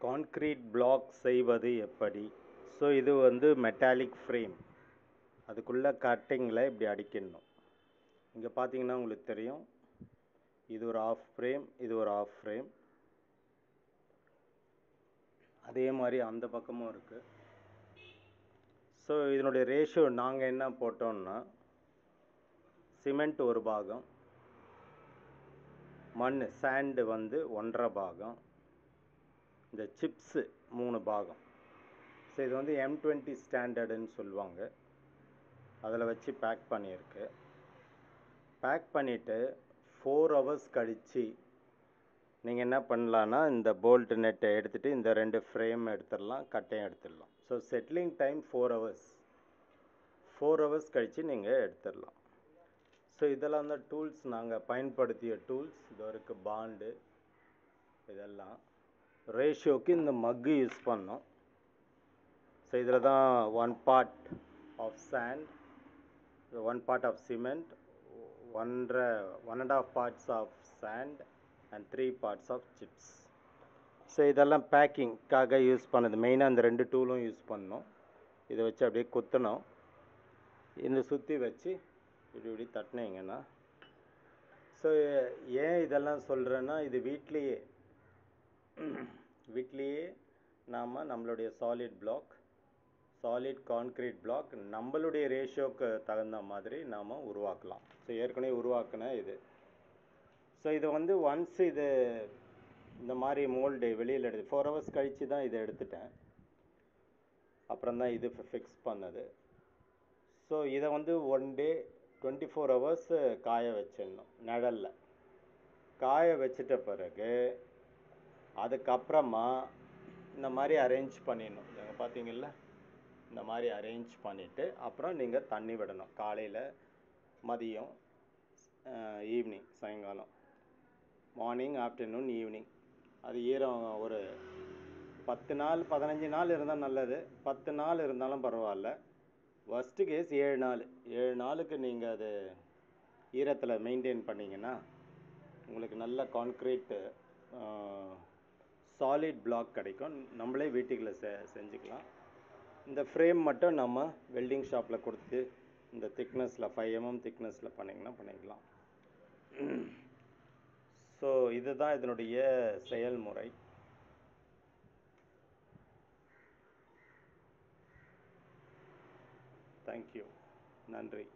Concrete block செய்வது எப்படி? So இது வந்து மெட்டாலிக் ஃப்ரேம். அதுக்குள்ளே கட்டிங்கில் இப்படி அடிக்கணும். இங்கே பார்த்தீங்கன்னா உங்களுக்கு தெரியும், இது ஒரு ஆஃப் ஃப்ரேம், இது ஒரு ஆஃப் ஃப்ரேம். அதே மாதிரி அந்த பக்கமும் இருக்குது. ஸோ இதனுடைய ரேஷியோ நாங்கள் என்ன போட்டோம்னா, சிமெண்ட் ஒரு பாகம், மண் சாண்டு வந்து 1.5 பாகம், இந்த சிப்ஸு 3 பாகம். ஸோ இது வந்து M20 ஸ்டாண்டர்டுன்னு சொல்லுவாங்க. அதில் வச்சு பேக் பண்ணியிருக்கு. பேக் பண்ணிவிட்டு 4 ஹவர்ஸ் கழித்து நீங்கள் என்ன பண்ணலான்னா, இந்த போல்ட் நெட்டை எடுத்துகிட்டு இந்த 2 ஃப்ரேம் எடுத்துடலாம், கட்டையும் எடுத்துடலாம். So settling time 4 hours. 4 hours கழித்து நீங்கள் எடுத்துடலாம். ஸோ இதெல்லாம் தான் டூல்ஸ், நாங்கள் பயன்படுத்திய டூல்ஸ். இது இருக்குது பாண்டு, இதெல்லாம் ரேஷியோக்கு இந்த மக்கு யூஸ் பண்ணோம். ஸோ இதில் தான் 1 part of sand, 1 part of cement, 1.5 parts of sand and 3 parts of chips. So இதெல்லாம் பேக்கிங்காக யூஸ் பண்ணது. மெயினாக இந்த 2 டூலும் யூஸ் பண்ணோம். இதை வச்சு அப்படியே குத்தணும். இந்த சுற்றி வச்சு இப்படி இப்படி தட்டினீங்கன்னா. ஸோ ஏன் இதெல்லாம் சொல்கிறேன்னா, இது வீட்லேயே நாம் நம்மளுடைய சாலிட் கான்க்ரீட் பிளாக் நம்மளுடைய ரேஷியோக்கு தகுந்த மாதிரி நாம் உருவாக்கலாம். ஸோ ஏற்கனவே உருவாக்கின இது. ஸோ இது வந்து ஒன்ஸ் இது இந்த மாதிரி மோல்டு வெளியில் எடுத்து 4 ஹவர்ஸ் கழித்து தான் இதை எடுத்துட்டேன். அப்புறம் தான் இது ஃபிக்ஸ் பண்ணது. ஸோ இதை வந்து 1 டே 24 ஹவர்ஸ் காய வச்சிடணும் நிழலில். காய வச்சிட்ட பிறகு அதுக்கப்புறமா இந்த மாதிரி அரேஞ்ச் பண்ணிடணும். நீங்கள் பார்த்தீங்கல்ல, இந்த மாதிரி அரேஞ்ச் பண்ணிவிட்டு அப்புறம் நீங்கள் தண்ணி விடணும். காலையில், மதியம், ஈவினிங், சாயங்காலம், மார்னிங், ஆஃப்டர்நூன், ஈவினிங். அது ஈரம் ஒரு 10 நாள் 15 நாள் இருந்தால் நல்லது. 10 நாள் இருந்தாலும் பரவாயில்ல. ஃபஸ்ட்டு கேஸ் 7 நாள். 7 நாளுக்கு நீங்கள் அது ஈரத்தில் மெயின்டைன் பண்ணிங்கன்னா உங்களுக்கு நல்ல கான்க்ரீட்டு சாலிட் பிளாக் கிடைக்கும். நம்மளே வீட்டுக்குள்ளே செஞ்சுக்கலாம். இந்த ஃப்ரேம் மட்டும் நம்ம வெல்டிங் ஷாப்பில் கொடுத்து இந்த திக்னஸில் 5 mm திக்னஸில் பண்ணிக்கலாம். ஸோ இதுதான் இதனுடைய செயல்முறை. தேங்க்யூ. நன்றி.